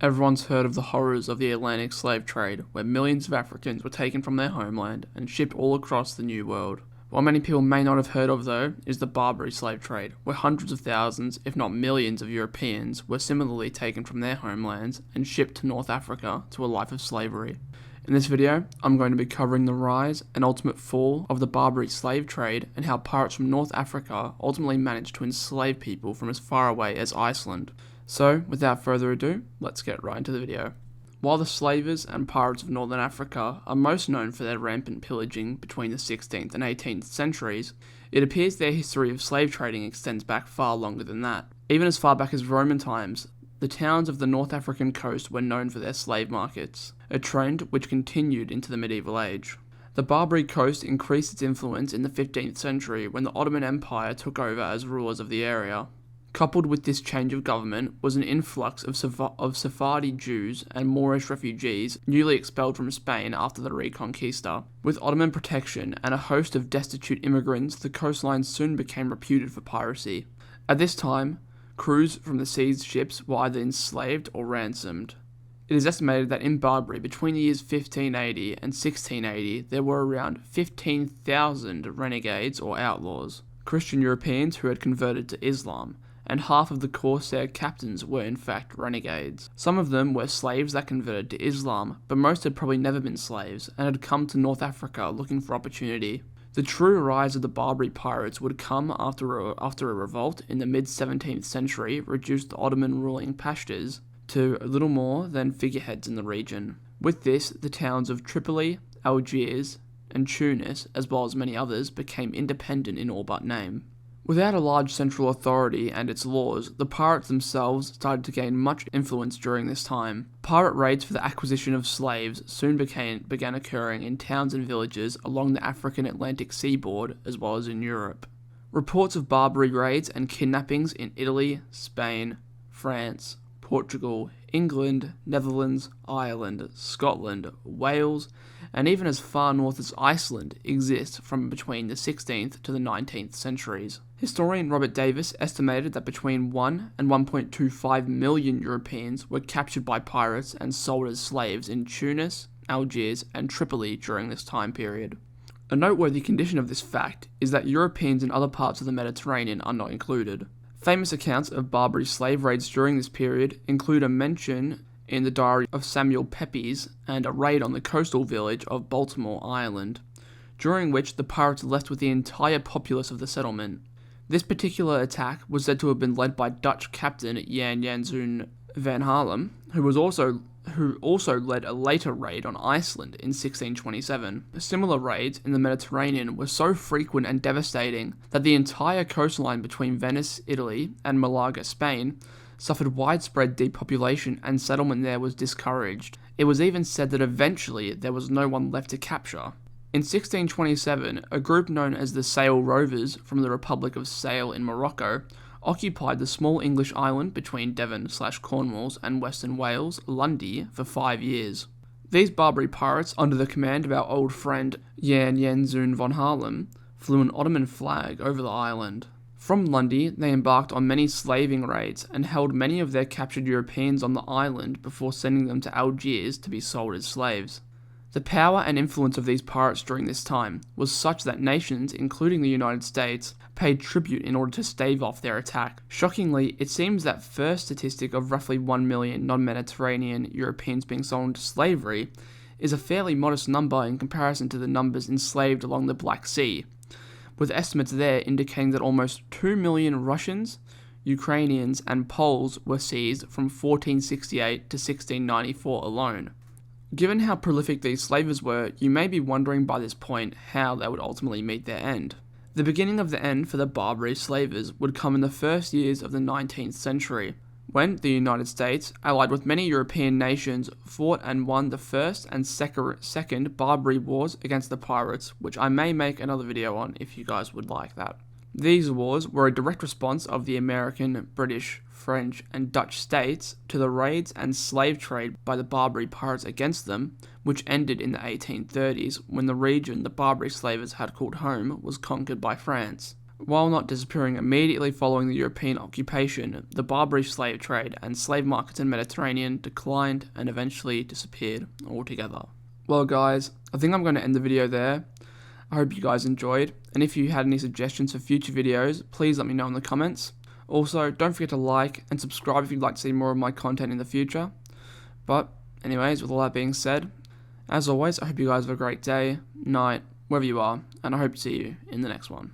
Everyone's heard of the horrors of the Atlantic slave trade, where millions of Africans were taken from their homeland and shipped all across the New World. What many people may not have heard of, though, is the Barbary slave trade, where hundreds of thousands, if not millions of Europeans were similarly taken from their homelands and shipped to North Africa to a life of slavery. In this video, I'm going to be covering the rise and ultimate fall of the Barbary slave trade and how pirates from North Africa ultimately managed to enslave people from as far away as Iceland. So, without further ado, let's get right into the video. While the slavers and pirates of Northern Africa are most known for their rampant pillaging between the 16th and 18th centuries, it appears their history of slave trading extends back far longer than that. Even as far back as Roman times, the towns of the North African coast were known for their slave markets, a trend which continued into the medieval age. The Barbary coast increased its influence in the 15th century when the Ottoman Empire took over as rulers of the area. Coupled with this change of government was an influx of Sephardi Jews and Moorish refugees newly expelled from Spain after the Reconquista. With Ottoman protection and a host of destitute immigrants, the coastline soon became reputed for piracy. At this time, crews from the seized ships were either enslaved or ransomed. It is estimated that in Barbary, between the years 1580 and 1680, there were around 15,000 renegades or outlaws, Christian Europeans who had converted to Islam, and half of the corsair captains were in fact renegades. Some of them were slaves that converted to Islam, but most had probably never been slaves and had come to North Africa looking for opportunity. The true rise of the Barbary pirates would come after a revolt in the mid-17th century reduced the Ottoman ruling Pashtas to a little more than figureheads in the region. With this, the towns of Tripoli, Algiers, and Tunis, as well as many others, became independent in all but name. Without a large central authority and its laws, the pirates themselves started to gain much influence during this time. Pirate raids for the acquisition of slaves soon began occurring in towns and villages along the African Atlantic seaboard as well as in Europe. Reports of Barbary raids and kidnappings in Italy, Spain, France, Portugal, England, Netherlands, Ireland, Scotland, Wales, and even as far north as Iceland exist from between the 16th to the 19th centuries. Historian Robert Davis estimated that between 1 and 1.25 million Europeans were captured by pirates and sold as slaves in Tunis, Algiers, and Tripoli during this time period. A noteworthy condition of this fact is that Europeans in other parts of the Mediterranean are not included. Famous accounts of Barbary slave raids during this period include a mention in the diary of Samuel Pepys and a raid on the coastal village of Baltimore, Ireland, during which the pirates left with the entire populace of the settlement. This particular attack was said to have been led by Dutch captain Jan Janzoen van Haarlem, who also led a later raid on Iceland in 1627. Similar raids in the Mediterranean were so frequent and devastating that the entire coastline between Venice, Italy, and Malaga, Spain, suffered widespread depopulation and settlement there was discouraged. It was even said that eventually there was no one left to capture. In 1627, a group known as the Sale Rovers from the Republic of Sale in Morocco occupied the small English island between Devon/Cornwall and Western Wales, Lundy, for 5 years. These Barbary pirates, under the command of our old friend Jan Janzoen van Haarlem, flew an Ottoman flag over the island. From Lundy, they embarked on many slaving raids and held many of their captured Europeans on the island before sending them to Algiers to be sold as slaves. The power and influence of these pirates during this time was such that nations, including the United States, paid tribute in order to stave off their attack. Shockingly, it seems that first statistic of roughly 1 million non-Mediterranean Europeans being sold into slavery is a fairly modest number in comparison to the numbers enslaved along the Black Sea, with estimates there indicating that almost 2 million Russians, Ukrainians, and Poles were seized from 1468 to 1694 alone. Given how prolific these slavers were, you may be wondering by this point how they would ultimately meet their end. The beginning of the end for the Barbary slavers would come in the first years of the 19th century, when the United States, allied with many European nations, fought and won the First and Second Barbary Wars against the pirates, which I may make another video on if you guys would like that. These wars were a direct response of the American, British, French, and Dutch states to the raids and slave trade by the Barbary pirates against them, which ended in the 1830s when the region the Barbary slavers had called home was conquered by France. While not disappearing immediately following the European occupation, the Barbary slave trade and slave markets in the Mediterranean declined and eventually disappeared altogether. Well guys, I think I'm going to end the video there. I hope you guys enjoyed, and if you had any suggestions for future videos, please let me know in the comments. Also, don't forget to like and subscribe if you'd like to see more of my content in the future. But anyways, with all that being said, as always, I hope you guys have a great day, night, wherever you are, and I hope to see you in the next one.